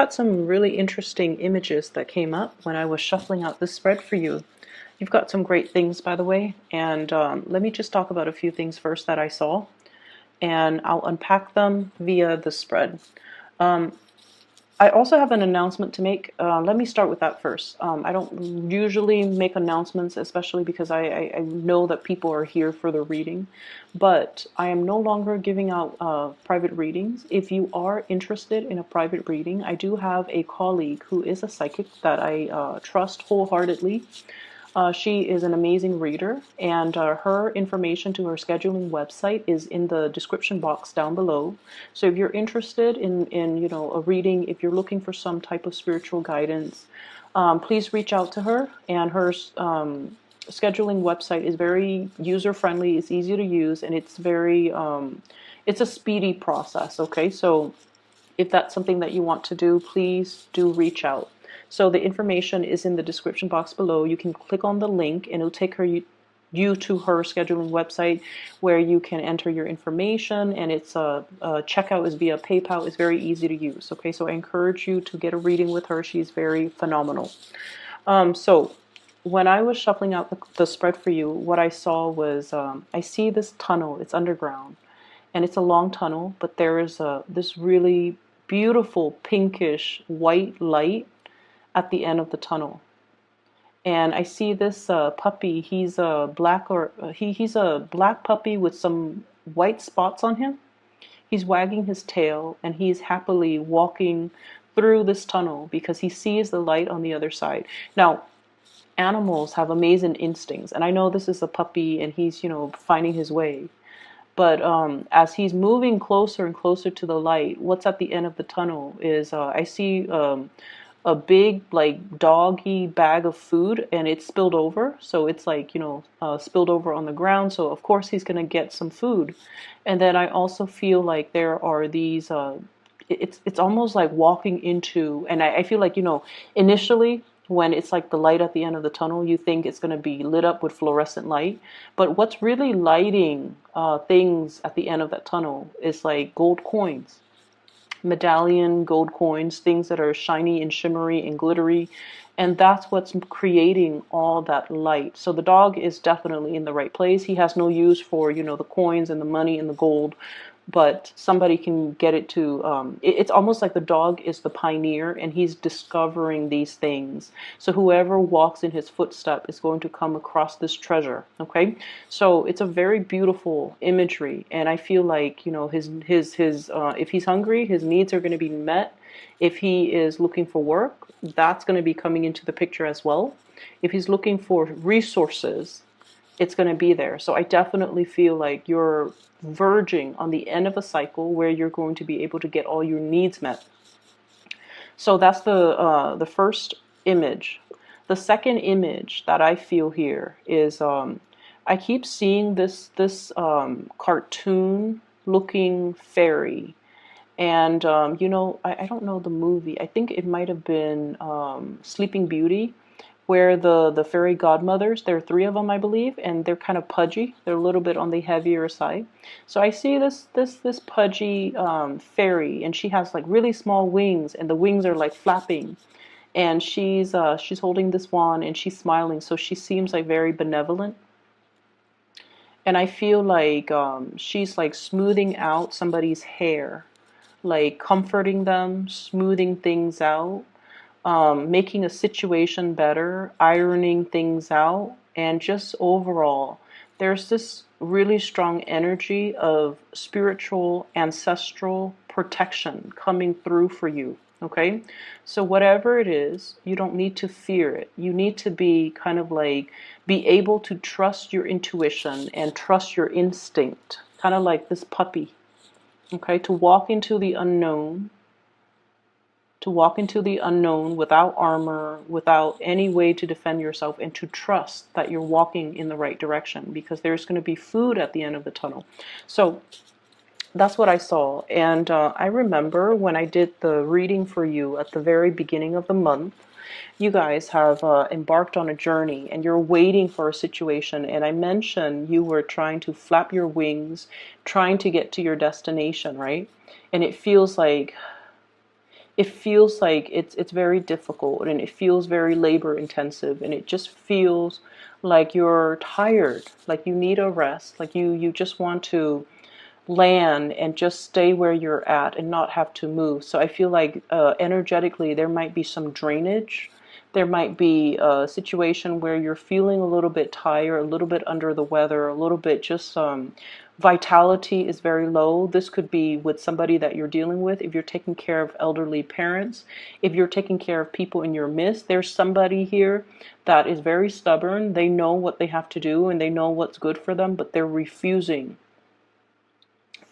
got some really interesting images that came up when I was shuffling out this spread for you. You've got some great things, by the way, and let me just talk about a few things first that I saw, and I'll unpack them via the spread. Um, I also have an announcement to make. Let me start with that first. I don't usually make announcements, especially because I know that people are here for the reading, but I am no longer giving out private readings. If you are interested in a private reading, I do have a colleague who is a psychic that I trust wholeheartedly. She is an amazing reader, and her information to her scheduling website is in the description box down below. So if you're interested in a reading, if you're looking for some type of spiritual guidance, please reach out to her. And her scheduling website is very user friendly. It's easy to use, and it's very it's a speedy process. Okay, so if that's something that you want to do, please do reach out. So the information is in the description box below. You can click on the link and it'll take you to her scheduling website where you can enter your information, and it's checkout is via PayPal. It's very easy to use. Okay, so I encourage you to get a reading with her. She's very phenomenal. So when I was shuffling out the spread for you, what I saw was I see this tunnel. It's underground, and it's a long tunnel, but there is this really beautiful pinkish white light at the end of the tunnel. And I see this puppy. He's a black he's a black puppy with some white spots on him. He's wagging his tail and he's happily walking through this tunnel because he sees the light on the other side. Now, animals have amazing instincts, and I know this is a puppy and he's, finding his way. But as he's moving closer and closer to the light, what's at the end of the tunnel is I see a big like doggy bag of food, and it's spilled over. So it's like, spilled over on the ground. So of course he's going to get some food. And then I also feel like there are these, it's almost like walking into, and I feel like, initially when it's like the light at the end of the tunnel, you think it's going to be lit up with fluorescent light. But what's really lighting things at the end of that tunnel is like gold coins. Medallion gold coins, things that are shiny and shimmery and glittery, and that's what's creating all that light. So the dog is definitely in the right place. He has no use for the coins and the money and the gold, but somebody can get it to it's almost like the dog is the pioneer and he's discovering these things. So whoever walks in his footstep is going to come across this treasure. Okay, so it's a very beautiful imagery, and I feel like his if he's hungry, his needs are going to be met. If he is looking for work, that's going to be coming into the picture as well. If he's looking for resources, it's going to be there. So I definitely feel like you're verging on the end of a cycle where you're going to be able to get all your needs met. So that's the first image. The second image that I feel here is I keep seeing this cartoon looking fairy. And I don't know the movie. I think it might have been Sleeping Beauty, where the fairy godmothers, there are three of them, I believe, and they're kind of pudgy. They're a little bit on the heavier side. So I see this pudgy fairy, and she has like really small wings, and the wings are like flapping. And she's holding this wand, and she's smiling, so she seems like very benevolent. And I feel like she's like smoothing out somebody's hair, like comforting them, smoothing things out. Making a situation better, ironing things out, and just overall, there's this really strong energy of spiritual, ancestral protection coming through for you. Okay, so whatever it is, you don't need to fear it. You need to be kind of like be able to trust your intuition and trust your instinct, kind of like this puppy. Okay, to walk into the unknown. To walk into the unknown without armor, without any way to defend yourself, and to trust that you're walking in the right direction, because there's going to be food at the end of the tunnel. So that's what I saw. And I remember when I did the reading for you at the very beginning of the month, you guys have embarked on a journey and you're waiting for a situation. And I mentioned you were trying to flap your wings, trying to get to your destination, right? And it feels like it feels like it's very difficult, and it feels very labor intensive, and it just feels like you're tired, like you need a rest, like you just want to land and just stay where you're at and not have to move. So I feel like energetically there might be some drainage. There might be a situation where you're feeling a little bit tired, a little bit under the weather, a little bit just vitality is very low. This could be with somebody that you're dealing with. If you're taking care of elderly parents, if you're taking care of people in your midst, there's somebody here that is very stubborn. They know what they have to do and they know what's good for them, but they're refusing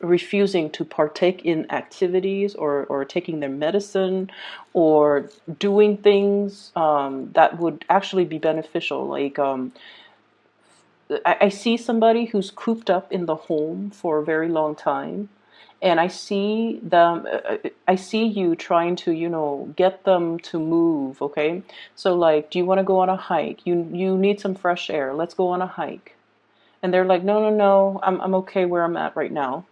to partake in activities or taking their medicine or doing things that would actually be beneficial. Like I see somebody who's cooped up in the home for a very long time, and I see them. I see you trying to, get them to move. Okay, so like, do you want to go on a hike? You need some fresh air. Let's go on a hike. And they're like, no, no, no. I'm okay where I'm at right now.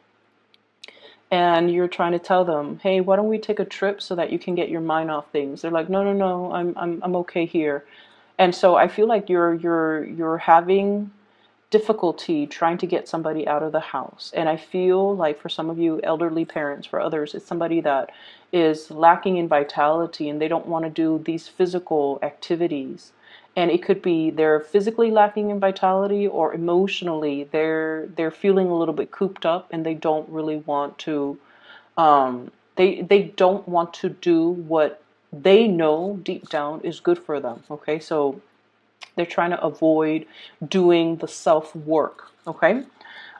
And you're trying to tell them, hey, why don't we take a trip so that you can get your mind off things? They're like, no, no, no, I'm okay here. And so I feel like you're having difficulty trying to get somebody out of the house. And I feel like for some of you elderly parents, for others, it's somebody that is lacking in vitality and they don't want to do these physical activities. And it could be they're physically lacking in vitality, or emotionally they're feeling a little bit cooped up and they don't really want to they don't want to do what they know deep down is good for them. Okay, so they're trying to avoid doing the self work. Okay,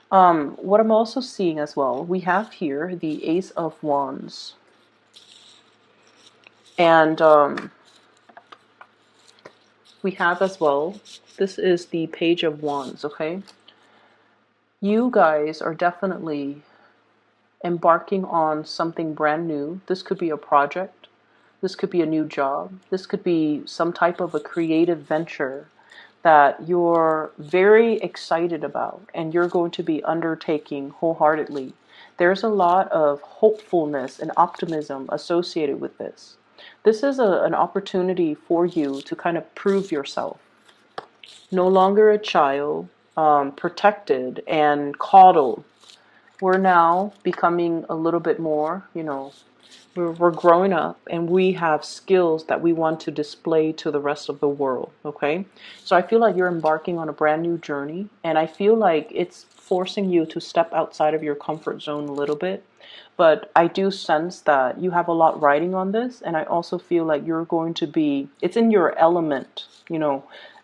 what I'm also seeing as well, we have here the Ace of Wands, and we have as well, this is the Page of Wands. Okay, you guys are definitely embarking on something brand new. This could be a project. This could be a new job. This could be some type of a creative venture that you're very excited about and you're going to be undertaking wholeheartedly. There's a lot of hopefulness and optimism associated with this. This is an opportunity for you to kind of prove yourself. No longer a child, protected and coddled. We're now becoming a little bit more, we're growing up and we have skills that we want to display to the rest of the world. Okay, so I feel like you're embarking on a brand new journey, and I feel like it's forcing you to step outside of your comfort zone a little bit. But I do sense that you have a lot riding on this, and I also feel like you're going to be, it's in your element,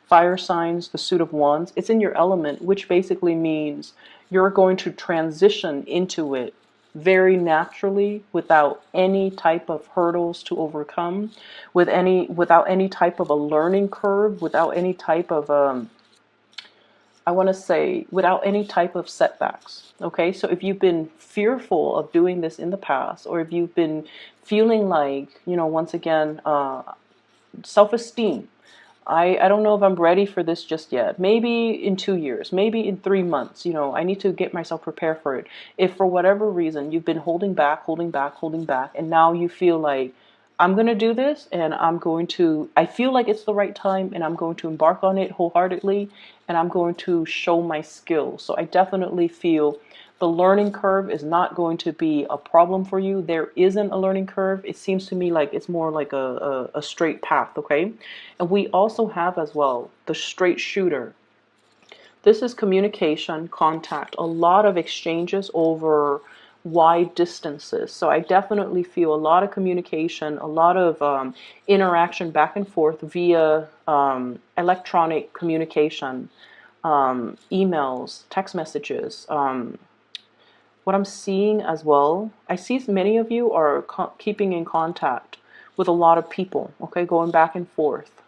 fire signs, the suit of wands, it's in your element, which basically means you're going to transition into it very naturally, without any type of hurdles to overcome, without any type of a learning curve, without any type of I want to say without any type of setbacks. Okay, so if you've been fearful of doing this in the past, or if you've been feeling like, once again, self-esteem, I don't know if I'm ready for this just yet. Maybe in 2 years, maybe in 3 months, I need to get myself prepared for it. If for whatever reason you've been holding back, and now you feel like, I'm going to do this and I feel like it's the right time and I'm going to embark on it wholeheartedly and I'm going to show my skills. So I definitely feel the learning curve is not going to be a problem for you. There isn't a learning curve. It seems to me like it's more like a straight path, okay? And we also have as well the straight shooter. This is communication, contact, a lot of exchanges over wide distances. So I definitely feel a lot of communication, a lot of interaction back and forth via electronic communication, emails, text messages. What I'm seeing as well, I see many of you are keeping in contact with a lot of people, okay, going back and forth.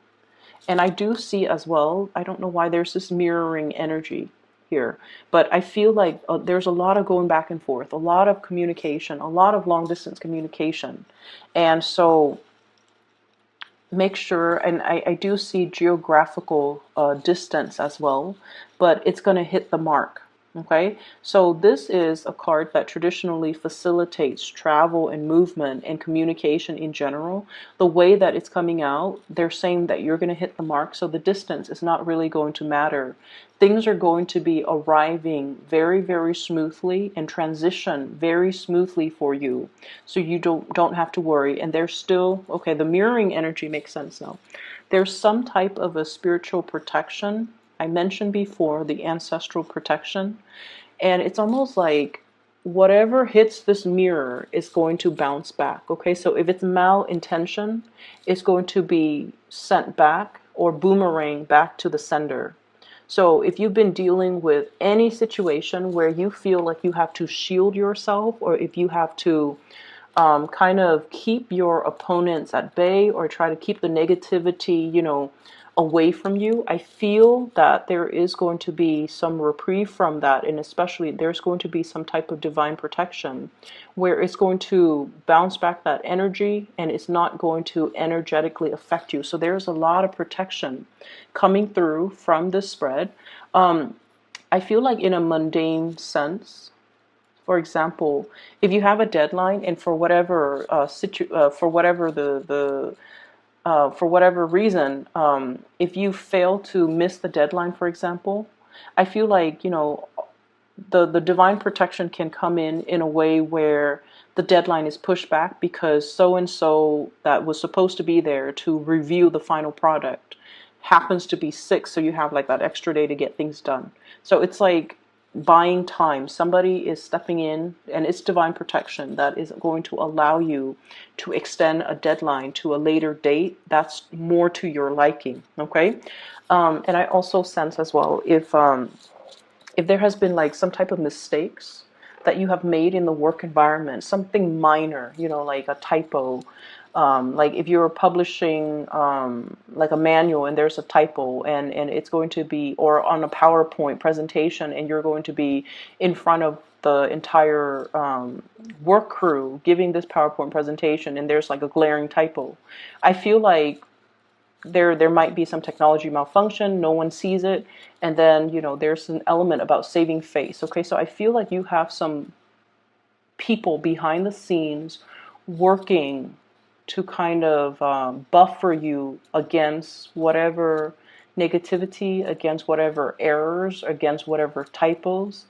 And I do see as well, I don't know why there's this mirroring energy here, but I feel like there's a lot of going back and forth, a lot of communication, a lot of long distance communication. And so make sure, and I do see geographical distance as well, but it's going to hit the mark. Okay, so this is a card that traditionally facilitates travel and movement and communication in general. The way that it's coming out, they're saying that you're going to hit the mark, so the distance is not really going to matter. Things are going to be arriving very, very smoothly and transition very smoothly for you. So you don't have to worry. And there's still, okay, the mirroring energy makes sense now. There's some type of a spiritual protection. I mentioned before the ancestral protection, and it's almost like whatever hits this mirror is going to bounce back. Okay, so if it's malintention, it's going to be sent back or boomerang back to the sender. So if you've been dealing with any situation where you feel like you have to shield yourself, or if you have to kind of keep your opponents at bay or try to keep the negativity, away from you, I feel that there is going to be some reprieve from that, and especially there's going to be some type of divine protection where it's going to bounce back that energy and it's not going to energetically affect you. So there's a lot of protection coming through from this spread. I feel like in a mundane sense, for example, if you have a deadline and for whatever for whatever reason, if you fail to miss the deadline, for example, I feel like the divine protection can come in a way where the deadline is pushed back because so and so that was supposed to be there to review the final product happens to be sick, so you have like that extra day to get things done. So it's like buying time. Somebody is stepping in, and it's divine protection that is going to allow you to extend a deadline to a later date that's more to your liking. Okay, and I also sense as well if there has been like some type of mistakes that you have made in the work environment, something minor, like a typo, like if you're publishing like a manual and there's a typo and it's going to be, or on a PowerPoint presentation and you're going to be in front of the entire work crew giving this PowerPoint presentation and there's like a glaring typo. I feel like there might be some technology malfunction, no one sees it, and then there's an element about saving face. Okay, so I feel like you have some people behind the scenes working to kind of buffer you against whatever negativity, against whatever errors, against whatever typos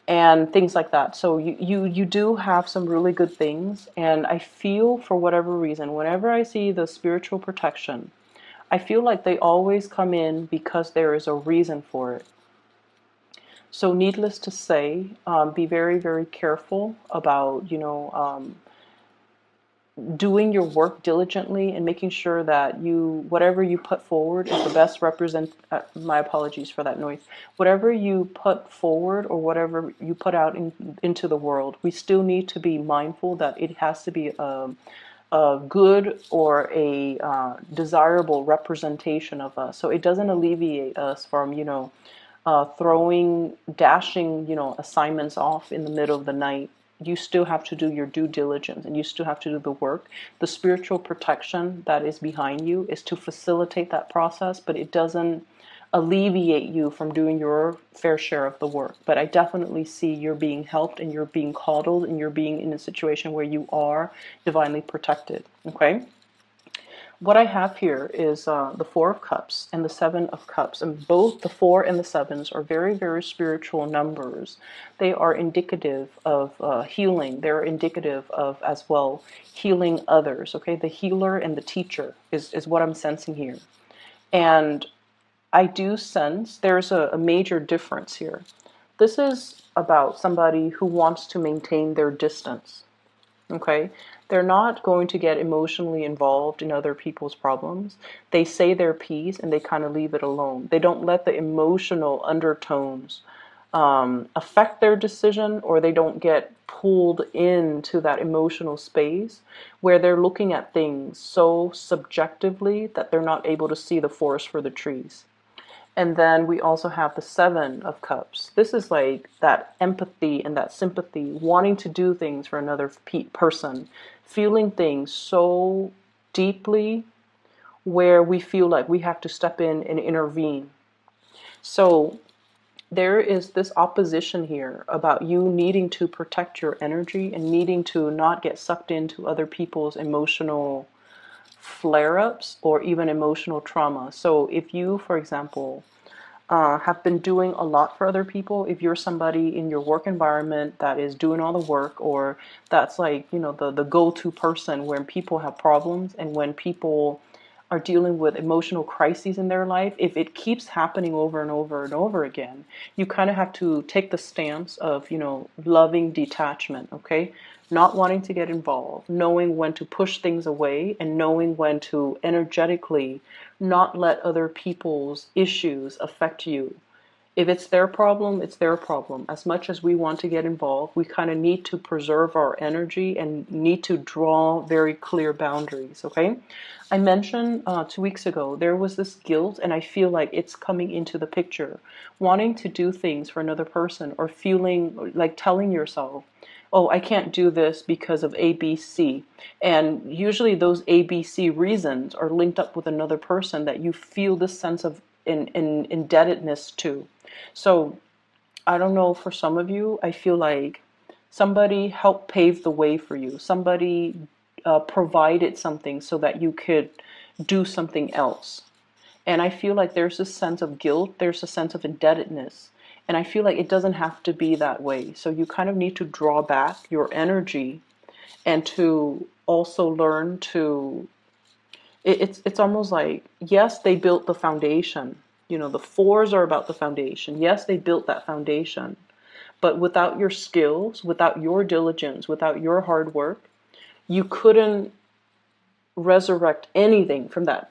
and things like that. So you do have some really good things, and I feel for whatever reason, whenever I see the spiritual protection, I feel like they always come in because there is a reason for it. So needless to say, be very, very careful about, doing your work diligently and making sure that whatever you put forward is the best my apologies for that noise. Whatever you put forward or whatever you put out into the world, we still need to be mindful that it has to be a good or a desirable representation of us. So it doesn't alleviate us from, dashing, assignments off in the middle of the night. You still have to do your due diligence and you still have to do the work. The spiritual protection that is behind you is to facilitate that process, but it doesn't alleviate you from doing your fair share of the work. But I definitely see you're being helped and you're being coddled and you're being in a situation where you are divinely protected. Okay? What I have here is the Four of Cups and the Seven of Cups, and both the Four and the Sevens are very, very spiritual numbers. They are indicative of healing. They're indicative of, as well, healing others. Okay, the healer and the teacher is what I'm sensing here. And I do sense there's a major difference here. This is about somebody who wants to maintain their distance. Okay, they're not going to get emotionally involved in other people's problems. They say their piece and they kind of leave it alone. They don't let the emotional undertones affect their decision, or they don't get pulled into that emotional space where they're looking at things so subjectively that they're not able to see the forest for the trees. And then we also have the Seven of Cups. This is like that empathy and that sympathy, wanting to do things for another person, feeling things so deeply where we feel like we have to step in and intervene. So there is this opposition here about you needing to protect your energy and needing to not get sucked into other people's emotional flare-ups or even emotional trauma. So if you, for example, have been doing a lot for other people, if you're somebody in your work environment that is doing all the work, or that's like, you know, the go-to person when people have problems and when people are dealing with emotional crises in their life, if it keeps happening over and over and over again, you kind of have to take the stance of, you know, loving detachment, okay? Not wanting to get involved, knowing when to push things away, and knowing when to energetically not let other people's issues affect you. If it's their problem, it's their problem. As much as we want to get involved, we kind of need to preserve our energy and need to draw very clear boundaries, okay? I mentioned 2 weeks ago, there was this guilt, and I feel like it's coming into the picture. Wanting to do things for another person, or feeling like telling yourself, oh, I can't do this because of A, B, C. And usually those A, B, C reasons are linked up with another person that you feel this sense of indebtedness to. So I don't know, for some of you, I feel like somebody helped pave the way for you. Somebody provided something so that you could do something else. And I feel like there's a sense of guilt, there's a sense of indebtedness. And I feel like it doesn't have to be that way. So you kind of need to draw back your energy and to also learn to, it's almost like, yes, they built the foundation. You know, the fours are about the foundation. Yes, they built that foundation. But without your skills, without your diligence, without your hard work, you couldn't resurrect anything from that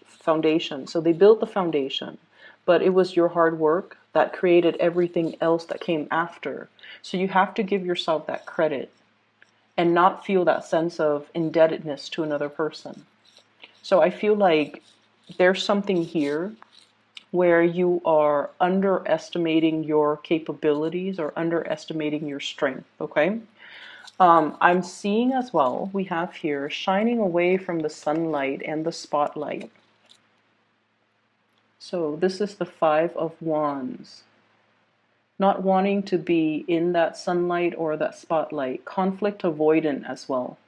foundation. So they built the foundation, but it was your hard work that created everything else that came after. So you have to give yourself that credit and not feel that sense of indebtedness to another person. So I feel like there's something here where you are underestimating your capabilities or underestimating your strength, okay? I'm seeing as well, we have here shining away from the sunlight and the spotlight. So this is the Five of Wands. Not wanting to be in that sunlight or that spotlight. Conflict avoidant as well.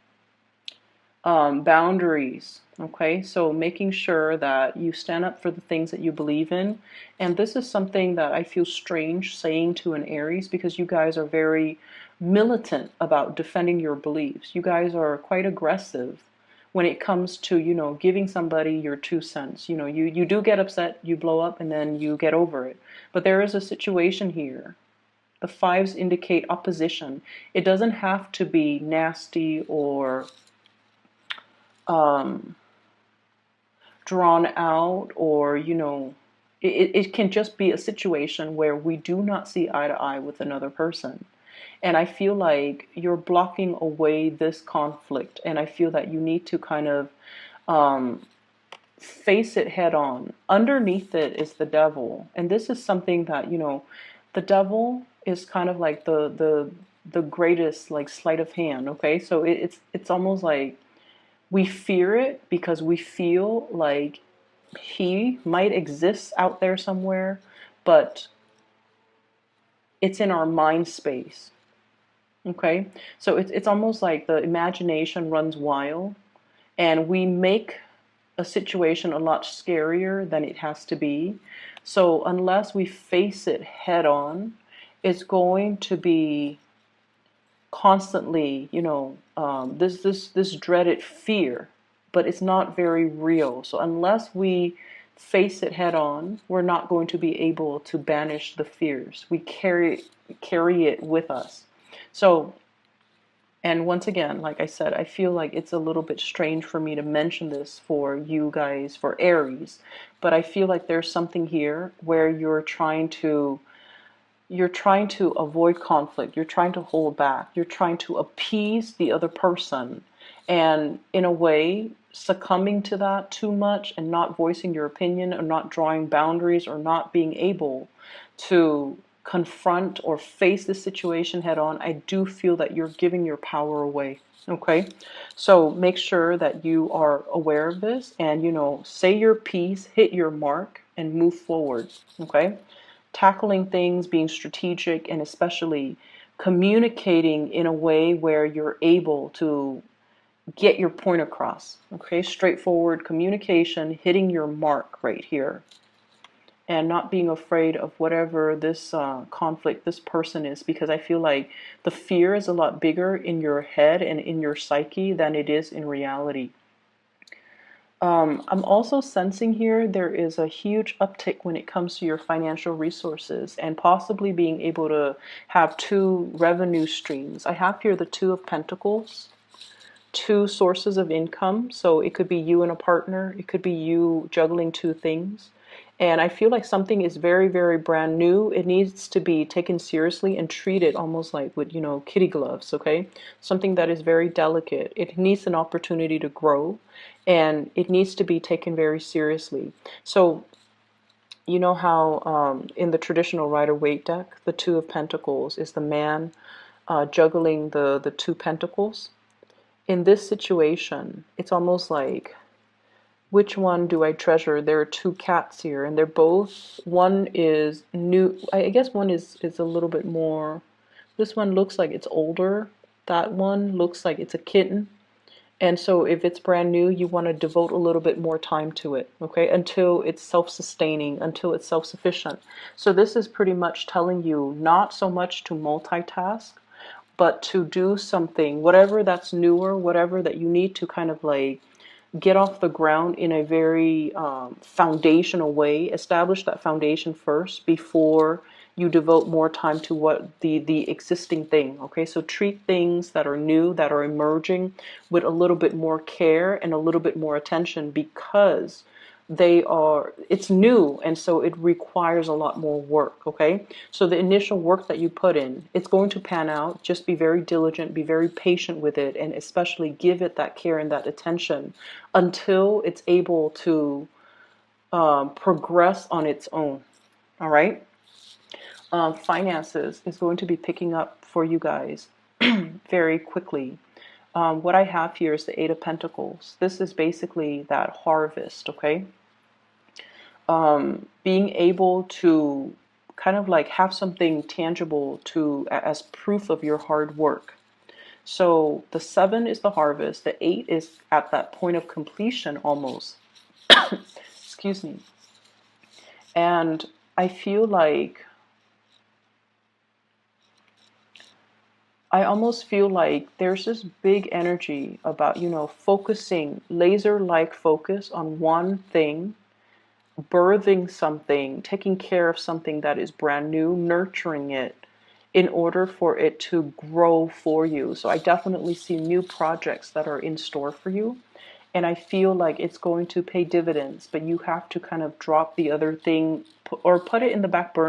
Boundaries, okay? So making sure that you stand up for the things that you believe in. And this is something that I feel strange saying to an Aries, because you guys are very militant about defending your beliefs. You guys are quite aggressive when it comes to, you know, giving somebody your 2 cents. You know, you do get upset, you blow up, and then you get over it. But there is a situation here. The fives indicate opposition. It doesn't have to be nasty or drawn out, or, you know, it can just be a situation where we do not see eye to eye with another person. And I feel like you're blocking away this conflict, and I feel that you need to kind of face it head on. Underneath it is the devil, and this is something that, you know, the devil is kind of like the greatest like sleight of hand, okay? So it's almost like we fear it because we feel like he might exist out there somewhere, but it's in our mind space. Okay? So it's almost like the imagination runs wild, and we make a situation a lot scarier than it has to be. So unless we face it head on, it's going to be constantly, you know, this dreaded fear, but it's not very real. So unless we face it head on, we're not going to be able to banish the fears. We carry it with us. So, and once again, like I said, I feel like it's a little bit strange for me to mention this for you guys, for Aries, but I feel like there's something here where you're trying to avoid conflict. You're trying to hold back. You're trying to appease the other person. And in a way, succumbing to that too much and not voicing your opinion, or not drawing boundaries, or not being able to confront or face the situation head on, I do feel that you're giving your power away. Okay? So make sure that you are aware of this and, you know, say your piece, hit your mark, and move forward. Okay? tackling things, being strategic, and especially communicating in a way where you're able to get your point across. Okay, straightforward communication, hitting your mark right here, and not being afraid of whatever this conflict, this person is, because I feel like the fear is a lot bigger in your head and in your psyche than it is in reality. I'm also sensing here there is a huge uptick when it comes to your financial resources and possibly being able to have two revenue streams. I have here the Two of Pentacles, two sources of income. So it could be you and a partner. It could be you juggling two things. And I feel like something is very, very brand new. It needs to be taken seriously and treated almost like with, kitty gloves, okay? Something that is very delicate. It needs an opportunity to grow, and it needs to be taken very seriously. So, you know how in the traditional Rider-Waite deck, the Two of Pentacles is the man juggling the two pentacles? In this situation, it's almost like, which one do I treasure? There are two cats here, and they're both, one is new. I guess one is a little bit more, this one looks like it's older. That one looks like it's a kitten. And so if it's brand new, you want to devote a little bit more time to it, okay? Until it's self-sustaining, until it's self-sufficient. So this is pretty much telling you not so much to multitask, but to do something, whatever that's newer, whatever that you need to kind of like get off the ground in a very foundational way. Establish that foundation first before you devote more time to what the existing thing. Okay, so treat things that are new, that are emerging, with a little bit more care and a little bit more attention, because it's new, and so it requires a lot more work. Okay, so the initial work that you put in, it's going to pan out. Just be very diligent, be very patient with it, and especially give it that care and that attention until it's able to progress on its own. All right, finances is going to be picking up for you guys very quickly. What I have here is the Eight of Pentacles. This is basically that harvest, okay? Being able to kind of like have something tangible as proof of your hard work. So the 7 is the harvest. The 8 is at that point of completion almost. Excuse me. And I feel like I almost feel like there's this big energy about, focusing, laser-like focus on one thing, birthing something, taking care of something that is brand new, nurturing it in order for it to grow for you. So I definitely see new projects that are in store for you. And I feel like it's going to pay dividends, but you have to kind of drop the other thing or put it in the back burner